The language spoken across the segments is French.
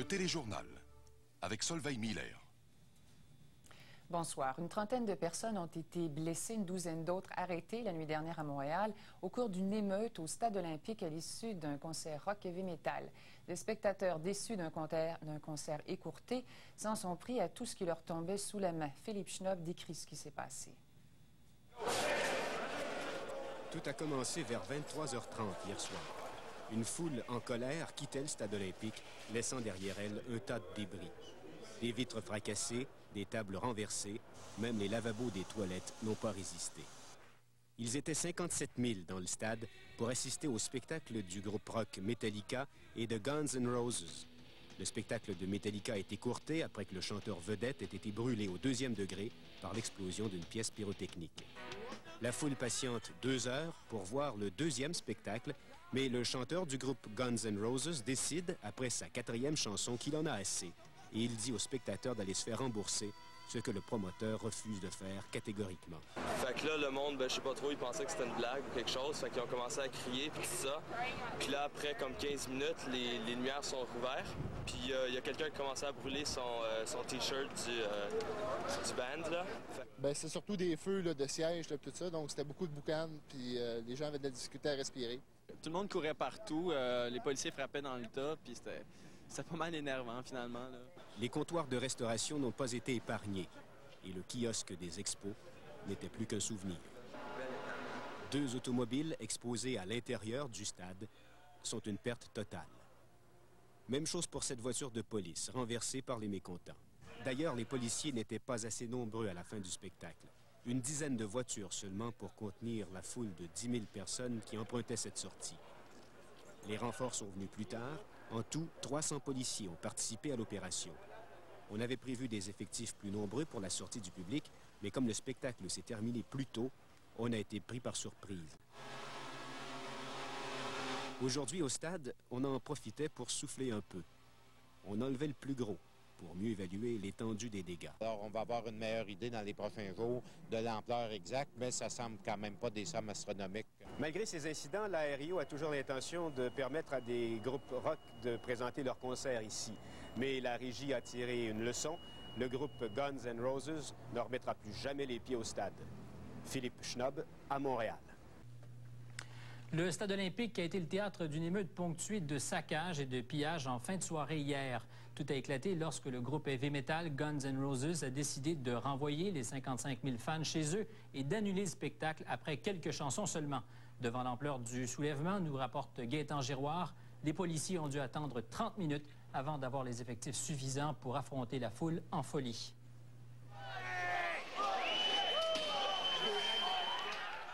téléjournal avec Solveig Miller. Bonsoir. Une trentaine de personnes ont été blessées, une douzaine d'autres arrêtées la nuit dernière à Montréal au cours d'une émeute au Stade olympique à l'issue d'un concert rock heavy metal. Les spectateurs déçus d'un concert écourté s'en sont pris à tout ce qui leur tombait sous la main. Philippe Schnob décrit ce qui s'est passé. Tout a commencé vers 23h30 hier soir. Une foule en colère quittait le Stade olympique, laissant derrière elle un tas de débris. Des vitres fracassées, des tables renversées, même les lavabos des toilettes n'ont pas résisté. Ils étaient 57 000 dans le stade pour assister au spectacle du groupe rock Metallica et de Guns N' Roses. Le spectacle de Metallica a été écourté après que le chanteur vedette ait été brûlé au 2e degré par l'explosion d'une pièce pyrotechnique. La foule patiente 2 heures pour voir le 2e spectacle, mais le chanteur du groupe Guns N' Roses décide, après sa 4e chanson, qu'il en a assez. Et il dit aux spectateurs d'aller se faire rembourser, ce que le promoteur refuse de faire catégoriquement. Fait que là, le monde, je sais pas trop, ils pensaient que c'était une blague ou quelque chose. Fait qu'ils ont commencé à crier, puis tout ça. Puis là, après comme 15 minutes, les lumières sont rouvertes. Puis il y a quelqu'un qui a commencé à brûler son T-shirt du band, là. C'est surtout des feux là, de sièges, tout ça. Donc, c'était beaucoup de boucanes, puis les gens avaient de la difficulté à respirer. Tout le monde courait partout. Les policiers frappaient dans le tas, puis c'était pas mal énervant, finalement, là. Les comptoirs de restauration n'ont pas été épargnés. Et le kiosque des expos n'était plus qu'un souvenir. 2 automobiles exposées à l'intérieur du stade sont une perte totale. Même chose pour cette voiture de police, renversée par les mécontents. D'ailleurs, les policiers n'étaient pas assez nombreux à la fin du spectacle. Une dizaine de voitures seulement pour contenir la foule de 10 000 personnes qui empruntaient cette sortie. Les renforts sont venus plus tard. En tout, 300 policiers ont participé à l'opération. On avait prévu des effectifs plus nombreux pour la sortie du public, mais comme le spectacle s'est terminé plus tôt, on a été pris par surprise. Aujourd'hui, au stade, on en profitait pour souffler un peu. On enlevait le plus gros pour mieux évaluer l'étendue des dégâts. Alors, on va avoir une meilleure idée dans les prochains jours de l'ampleur exacte, mais ça semble quand même pas des sommes astronomiques. Malgré ces incidents, l'ARIO a toujours l'intention de permettre à des groupes rock de présenter leurs concerts ici. Mais la régie a tiré une leçon. Le groupe Guns N' Roses ne remettra plus jamais les pieds au stade. Philippe Schnob, à Montréal. Le Stade olympique a été le théâtre d'une émeute ponctuée de saccages et de pillages en fin de soirée hier. Tout a éclaté lorsque le groupe heavy metal Guns N' Roses a décidé de renvoyer les 55 000 fans chez eux et d'annuler le spectacle après quelques chansons seulement. Devant l'ampleur du soulèvement, nous rapporte Gaétan Giroir, les policiers ont dû attendre 30 minutes avant d'avoir les effectifs suffisants pour affronter la foule en folie.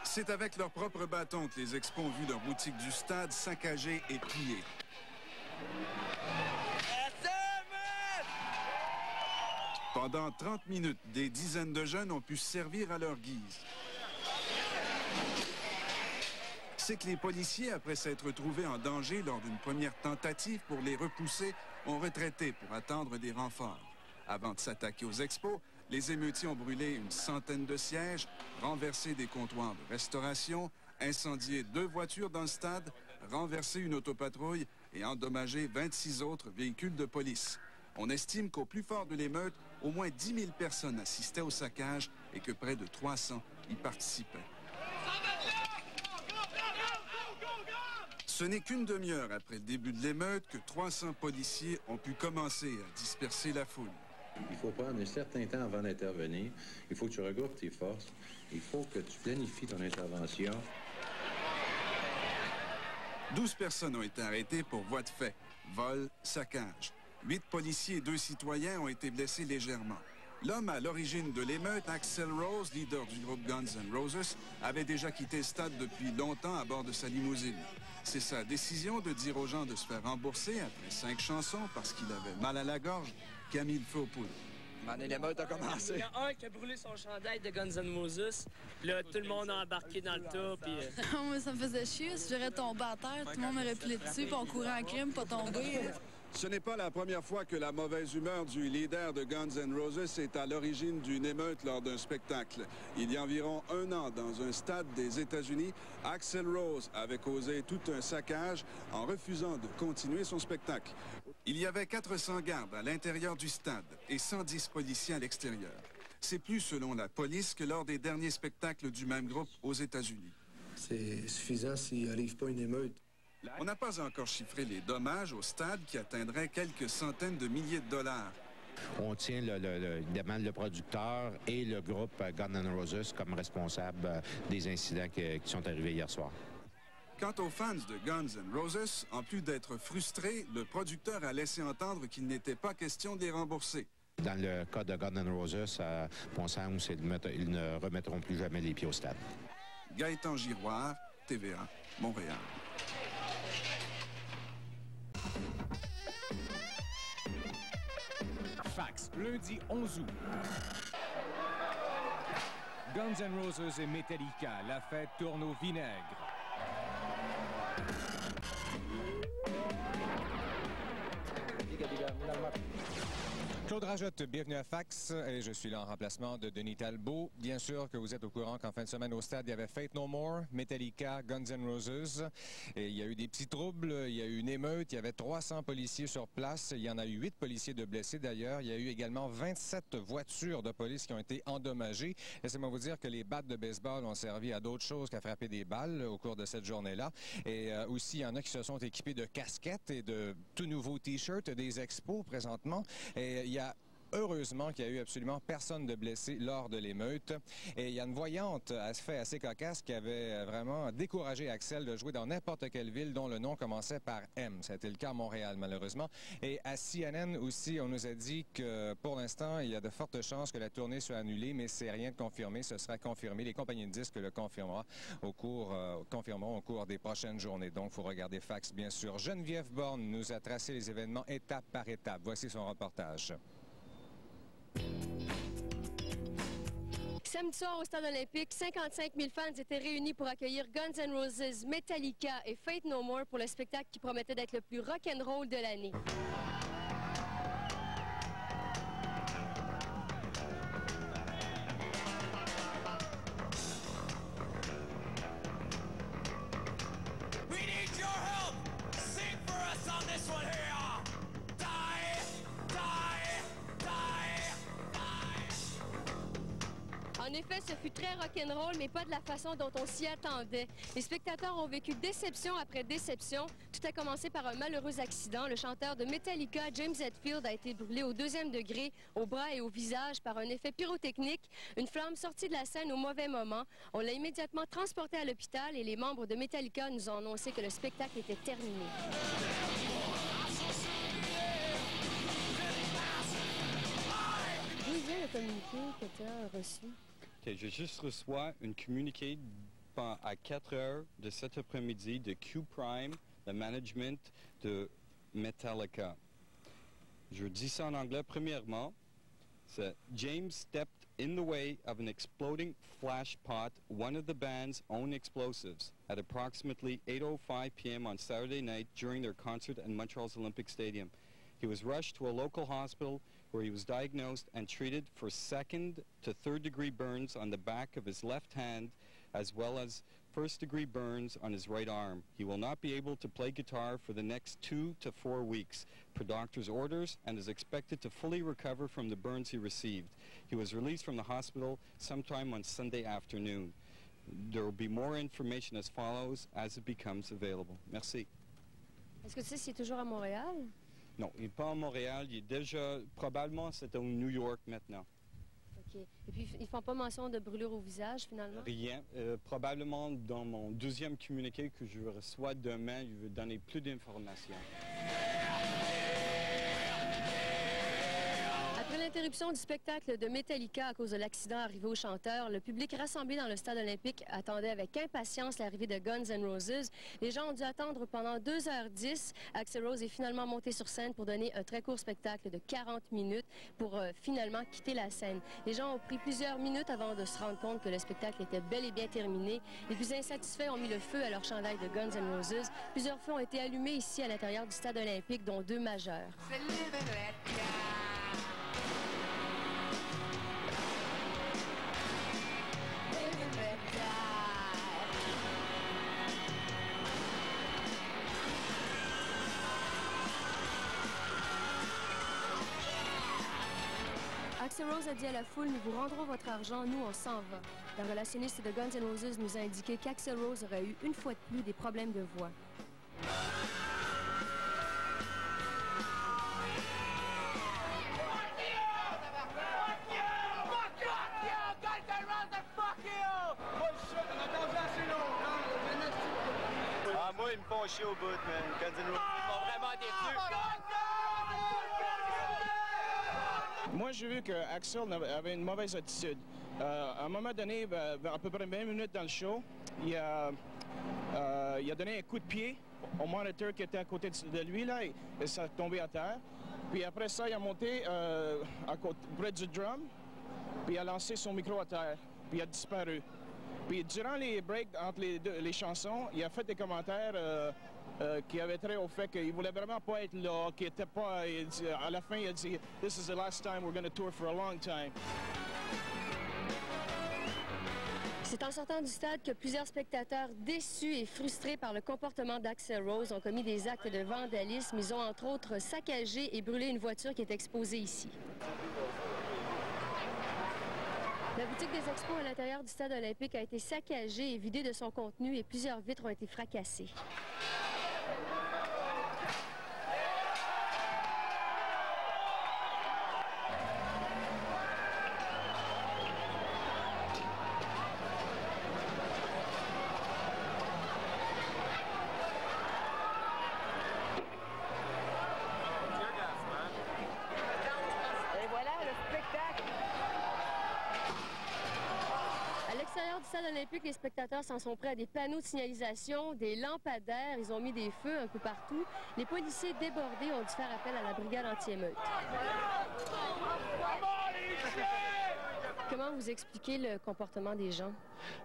C'est avec leurs propres bâtons que les expos ont vu leur boutique du stade saccagée et pillée. Pendant 30 minutes, des dizaines de jeunes ont pu se servir à leur guise. C'est que les policiers, après s'être trouvés en danger lors d'une première tentative pour les repousser, ont retraité pour attendre des renforts. Avant de s'attaquer aux expos, les émeutiers ont brûlé une centaine de sièges, renversé des comptoirs de restauration, incendié 2 voitures dans le stade, renversé une autopatrouille et endommagé 26 autres véhicules de police. On estime qu'au plus fort de l'émeute, au moins 10 000 personnes assistaient au saccage et que près de 300 y participaient. Ce n'est qu'une demi-heure après le début de l'émeute que 300 policiers ont pu commencer à disperser la foule. Il faut prendre un certain temps avant d'intervenir. Il faut que tu regroupes tes forces. Il faut que tu planifies ton intervention. 12 personnes ont été arrêtées pour voies de fait, vol, saccage. 8 policiers et 2 citoyens ont été blessés légèrement. L'homme à l'origine de l'émeute, Axl Rose, leader du groupe Guns N' Roses, avait déjà quitté le stade depuis longtemps à bord de sa limousine. C'est sa décision de dire aux gens de se faire rembourser après 5 chansons parce qu'il avait mal à la gorge qui a mis le feu aux poudres. L'émeute a commencé. Il y en a un qui a brûlé son chandail de Guns N' Roses. Là, tout le monde a embarqué dans le tas. Puis... Moi, ça me faisait chier. Si j'aurais tombé à terre, tout le monde m'aurait pilé dessus, puis on courait en crime, pas tomber. Ce n'est pas la première fois que la mauvaise humeur du leader de Guns N' Roses est à l'origine d'une émeute lors d'un spectacle. Il y a environ 1 an, dans un stade des États-Unis, Axl Rose avait causé tout un saccage en refusant de continuer son spectacle. Il y avait 400 gardes à l'intérieur du stade et 110 policiers à l'extérieur. C'est plus selon la police que lors des derniers spectacles du même groupe aux États-Unis. C'est suffisant s'il n'arrive pas une émeute. On n'a pas encore chiffré les dommages au stade qui atteindraient quelques centaines de milliers de dollars. On tient évidemment le producteur et le groupe Guns N' Roses comme responsables des incidents qui sont arrivés hier soir. Quant aux fans de Guns N' Roses, en plus d'être frustrés, le producteur a laissé entendre qu'il n'était pas question de les rembourser. Dans le cas de Guns N' Roses, mon sens, ils ne remettront plus jamais les pieds au stade. Gaëtan Giroir, TVA, Montréal. Fax, lundi 11 août. Guns N' Roses et Metallica, la fête tourne au vinaigre. Claude Rajotte, bienvenue à Fax et je suis là en remplacement de Denis Talbot. Bien sûr que vous êtes au courant qu'en fin de semaine au stade, il y avait Faith No More, Metallica, Guns N' Roses. Et il y a eu des petits troubles, il y a eu une émeute, il y avait 300 policiers sur place. Il y en a eu 8 policiers de blessés d'ailleurs. Il y a eu également 27 voitures de police qui ont été endommagées. Laissez-moi vous dire que les battes de baseball ont servi à d'autres choses qu'à frapper des balles au cours de cette journée-là. Et aussi, il y en a qui se sont équipés de casquettes et de tout nouveaux T-shirts des expos présentement. Et il y a heureusement qu'il n'y a eu absolument personne de blessé lors de l'émeute. Et il y a une voyante assez cocasse qui avait vraiment découragé Axel de jouer dans n'importe quelle ville dont le nom commençait par M. C'était le cas à Montréal, malheureusement. Et à CNN aussi, on nous a dit que pour l'instant, il y a de fortes chances que la tournée soit annulée, mais c'est rien de confirmé. Ce sera confirmé. Les compagnies de disques le confirmeront au cours des prochaines journées. Donc, il faut regarder Fax, bien sûr. Geneviève Borne nous a tracé les événements étape par étape. Voici son reportage. Samedi soir au Stade olympique, 55 000 fans étaient réunis pour accueillir Guns N' Roses, Metallica et Faith No More pour le spectacle qui promettait d'être le plus rock'n'roll de l'année. En effet, ce fut très rock'n'roll, mais pas de la façon dont on s'y attendait. Les spectateurs ont vécu déception après déception. Tout a commencé par un malheureux accident. Le chanteur de Metallica, James Hetfield, a été brûlé au 2e degré, au bras et au visage, par un effet pyrotechnique. Une flamme sortie de la scène au mauvais moment. On l'a immédiatement transporté à l'hôpital et les membres de Metallica nous ont annoncé que le spectacle était terminé. D'où vient le communiqué que tu as reçu? Okay, j'ai juste reçu un communiqué à 4 heures de cet après-midi de Q-Prime, le management de Metallica. Je dis ça en anglais. Premièrement, c'est James stepped in the way of an exploding flash pot, one of the band's own explosives, at approximately 8:05 p.m. on Saturday night during their concert at Montreal's Olympic Stadium. He was rushed to a local hospital where he was diagnosed and treated for 2nd to 3rd degree burns on the back of his left hand, as well as 1st degree burns on his right arm. He will not be able to play guitar for the next 2 to 4 weeks per doctor's orders and is expected to fully recover from the burns he received. He was released from the hospital sometime on Sunday afternoon. There will be more information as follows as it becomes available. Merci. Est-ce que tu sais s'il est toujours à Montréal? Non, il n'est pas à Montréal. Il est déjà, probablement, c'est au New York maintenant. OK. Et puis, ils ne font pas mention de brûlure au visage, finalement? Rien. Probablement, dans mon deuxième communiqué que je reçois demain, je vais donner plus d'informations. Après l'interruption du spectacle de Metallica à cause de l'accident arrivé au chanteur, le public rassemblé dans le stade olympique attendait avec impatience l'arrivée de Guns N' Roses. Les gens ont dû attendre pendant 2h10. Axl Rose est finalement monté sur scène pour donner un très court spectacle de 40 minutes pour finalement quitter la scène. Les gens ont pris plusieurs minutes avant de se rendre compte que le spectacle était bel et bien terminé. Les plus insatisfaits ont mis le feu à leur chandail de Guns N' Roses. Plusieurs feux ont été allumés ici à l'intérieur du stade olympique, dont 2 majeurs. Axl Rose a dit à la foule, nous vous rendrons votre argent, nous on s'en va. La relationniste de Guns N' Roses nous a indiqué qu'Axl Rose aurait eu une fois de plus des problèmes de voix. Moi, ils me font chier au bout, man. Guns N' Roses, ils m'ont vraiment déçu. Moi, j'ai vu qu'Axl avait une mauvaise attitude. À un moment donné, vers à peu près 20 minutes dans le show, il a donné un coup de pied au moniteur qui était à côté de lui, là, et ça a tombé à terre. Puis après ça, il a monté près du drum, puis il a lancé son micro à terre, puis il a disparu. Puis durant les breaks entre les chansons, il a fait des commentaires qui avaient trait au fait qu'il voulait vraiment pas être là, qu'il était pas... à la fin, il a dit « This is the last time we're going to tour for a long time ». C'est en sortant du stade que plusieurs spectateurs déçus et frustrés par le comportement d'Axl Rose ont commis des actes de vandalisme. Ils ont entre autres saccagé et brûlé une voiture qui est exposée ici. La boutique des expos à l'intérieur du stade olympique a été saccagée et vidée de son contenu et plusieurs vitres ont été fracassées. Et voilà le spectacle! À l'extérieur du stade olympique, les spectateurs s'en sont pris à des panneaux de signalisation, des lampadaires, ils ont mis des feux un peu partout. Les policiers débordés ont dû faire appel à la brigade anti-émeute. Comment vous expliquez le comportement des gens?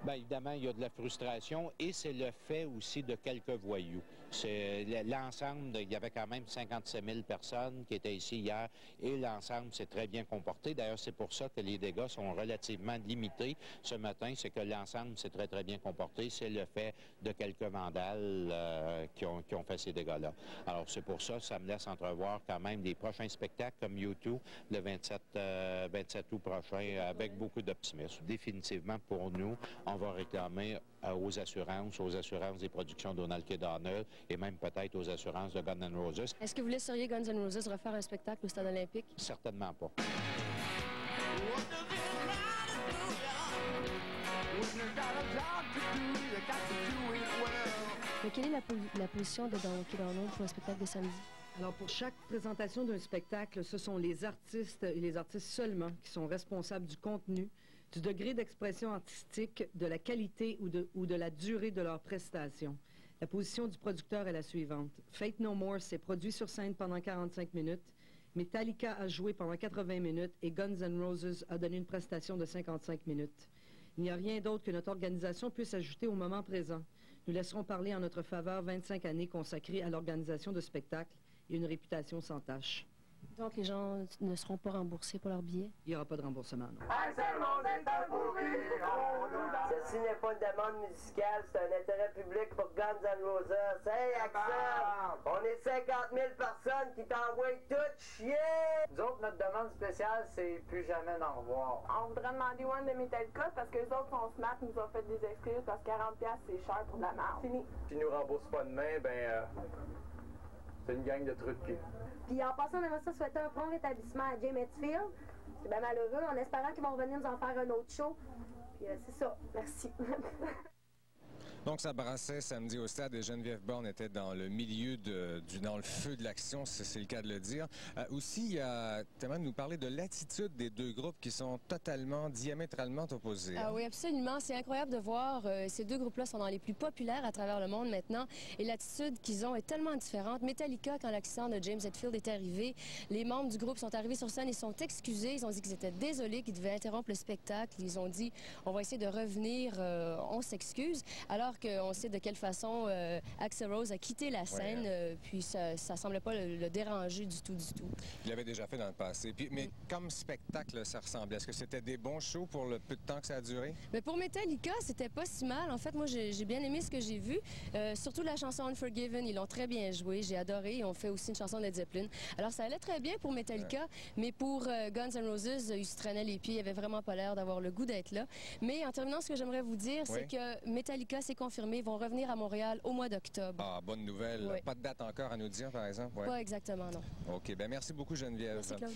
Bien, évidemment, il y a de la frustration et c'est le fait aussi de quelques voyous. C'est l'ensemble, il y avait quand même 57 000 personnes qui étaient ici hier et l'ensemble s'est très bien comporté. D'ailleurs, c'est pour ça que les dégâts sont relativement limités ce matin. C'est que l'ensemble s'est très, très bien comporté. C'est le fait de quelques vandales qui ont fait ces dégâts-là. Alors, c'est pour ça, ça me laisse entrevoir quand même des prochains spectacles comme U2 le 27 août prochain avec beaucoup d'optimisme. Définitivement, pour nous, on va réclamer aux assurances des productions Donald K. Donald et même peut-être aux assurances de Guns N' Roses. Est-ce que vous laisseriez Guns N' Roses refaire un spectacle au stade olympique? Certainement pas. Mais quelle est la position de Donald K. Donald pour un spectacle de samedi? Alors, pour chaque présentation d'un spectacle, ce sont les artistes et les artistes seulement qui sont responsables du contenu, du degré d'expression artistique, de la qualité ou de la durée de leur prestation. La position du producteur est la suivante. Faith No More s'est produit sur scène pendant 45 minutes, Metallica a joué pendant 80 minutes et Guns N' Roses a donné une prestation de 55 minutes. Il n'y a rien d'autre que notre organisation puisse ajouter au moment présent. Nous laisserons parler en notre faveur 25 années consacrées à l'organisation de spectacles et une réputation sans tache. Donc, les gens ne seront pas remboursés pour leurs billets? Il n'y aura pas de remboursement, non. Ceci n'est pas une demande musicale, c'est un intérêt public pour Guns N' Roses. Hey, Axl, on est 50 000 personnes qui t'envoient tout chier! Nous autres, notre demande spéciale, c'est plus jamais d'en revoir. On voudrait demander One de Metallica parce que les autres sont smart, nous ont fait des excuses parce que 40$ c'est cher pour de la merde. Fini. S'ils nous remboursent pas demain, c'est une gang de trous de cul. Puis en passant, on aimerait ça souhaiter un prompt rétablissement à Jay Hetfield. C'est bien malheureux, en espérant qu'ils vont revenir nous en faire un autre show. Puis c'est ça. Merci. Donc, ça brassait samedi au stade et Geneviève Borne était dans le milieu dans le feu de l'action, c'est le cas de le dire. Aussi, il y a tellement de nous parler de l'attitude des deux groupes qui sont totalement, diamétralement opposés. Ah oui, absolument. C'est incroyable de voir. Ces deux groupes-là sont dans les plus populaires à travers le monde maintenant. Et l'attitude qu'ils ont est tellement différente. Metallica, quand l'accident de James Hetfield est arrivé, les membres du groupe sont arrivés sur scène, ils sont excusés. Ils ont dit qu'ils étaient désolés, qu'ils devaient interrompre le spectacle. Ils ont dit, on va essayer de revenir, on s'excuse. Alors alors qu'on sait de quelle façon Axl Rose a quitté la scène, puis ça semblait pas le déranger du tout. Il l'avait déjà fait dans le passé. Puis, mais comme spectacle, ça ressemblait. Est-ce que c'était des bons shows pour le peu de temps que ça a duré? Mais pour Metallica, c'était pas si mal. En fait, moi, j'ai bien aimé ce que j'ai vu. Surtout la chanson Unforgiven, ils l'ont très bien joué. J'ai adoré. Ils ont fait aussi une chanson de Led Zeppelin. Alors, ça allait très bien pour Metallica, mais pour Guns N' Roses, ils se traînaient les pieds. Ils n'avaient vraiment pas l'air d'avoir le goût d'être là. Mais en terminant, ce que j'aimerais vous dire, c'est que Metallica, c'est confirmé, vont revenir à Montréal au mois d'octobre. Ah, bonne nouvelle. Oui. Pas de date encore à nous dire, par exemple? Pas exactement, non. OK. Bien, merci beaucoup, Geneviève. Merci, Claude.